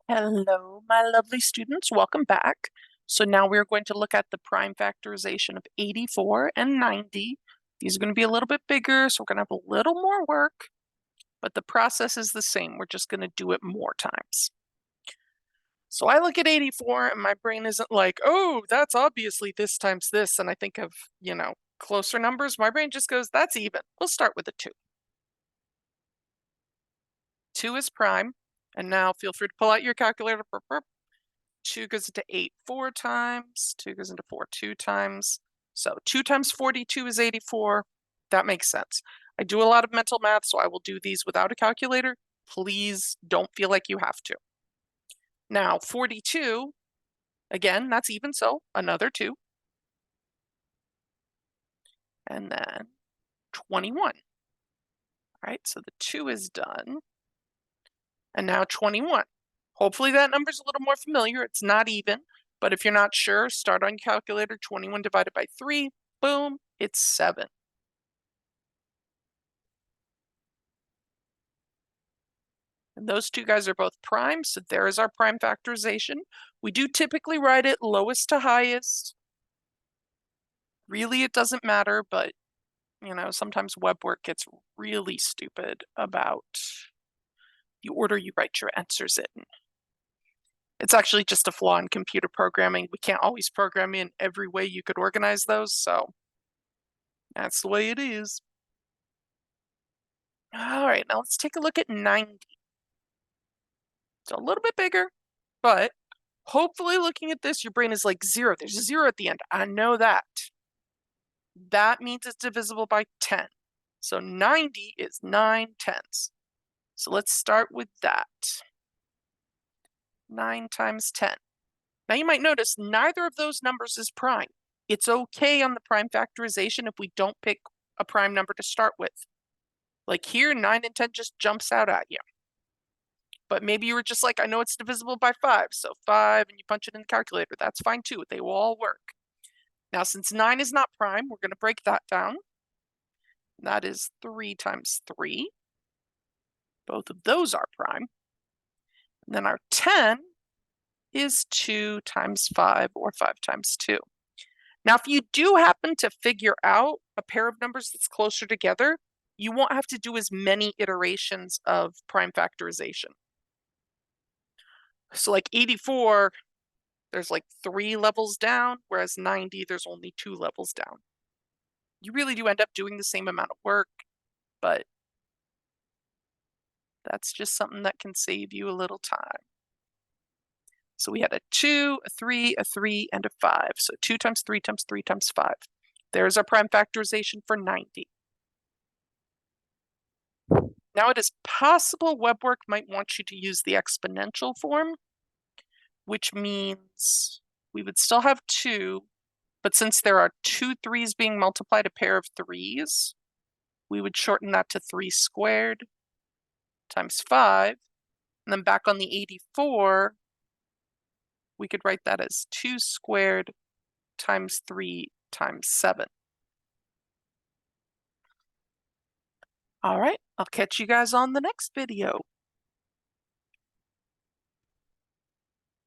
Hello, my lovely students. Welcome back. So now we're going to look at the prime factorization of 84 and 90. These are going to be a little bit bigger, so we're going to have a little more work, but the process is the same. We're just going to do it more times. So I look at 84 and my brain isn't like, oh, that's obviously this times this. And I think of, closer numbers. My brain just goes, that's even. We'll start with a 2. 2 is prime. And now feel free to pull out your calculator. 2 goes into 8 4 times. 2 goes into 4 2 times. So 2 times 42 is 84. That makes sense. I do a lot of mental math, so I will do these without a calculator. Please don't feel like you have to. Now, 42, again, that's even, so another 2. And then 21. All right, so the 2 is done. And now 21. Hopefully that number's a little more familiar. It's not even, but if you're not sure, start on calculator. 21 divided by 3, boom, it's 7. And those two guys are both prime, so there is our prime factorization. We do typically write it lowest to highest. Really, it doesn't matter, but sometimes web work gets really stupid about the order you write your answers in. It's actually just a flaw in computer programming. We can't always program in every way you could organize those, so that's the way it is. All right, now let's take a look at 90. It's a little bit bigger, but hopefully looking at this, your brain is like 0. There's a 0 at the end. I know that. That means it's divisible by 10. So 90 is 9/10. So let's start with that. 9 times 10. Now you might notice neither of those numbers is prime. It's okay on the prime factorization if we don't pick a prime number to start with. Like here, 9 and 10 just jumps out at you. But maybe you were just like, I know it's divisible by 5, so 5, and you punch it in the calculator. That's fine too. They will all work. Now, since 9 is not prime, we're going to break that down. That is 3 times 3. Both of those are prime. And then our 10 is 2 times 5, or 5 times 2. Now, if you do happen to figure out a pair of numbers that's closer together, you won't have to do as many iterations of prime factorization. So like 84, there's like 3 levels down, whereas 90, there's only 2 levels down. You really do end up doing the same amount of work, but that's just something that can save you a little time. So we had a 2, a 3, a 3, and a 5. So 2 times 3 times 3 times 5. There's our prime factorization for 90. Now it is possible WebWork might want you to use the exponential form, which means we would still have 2, but since there are 2 3s being multiplied a pair of 3s, we would shorten that to 3 squared times 5. And then back on the 84, we could write that as 2 squared times 3 times 7. All right, I'll catch you guys on the next video.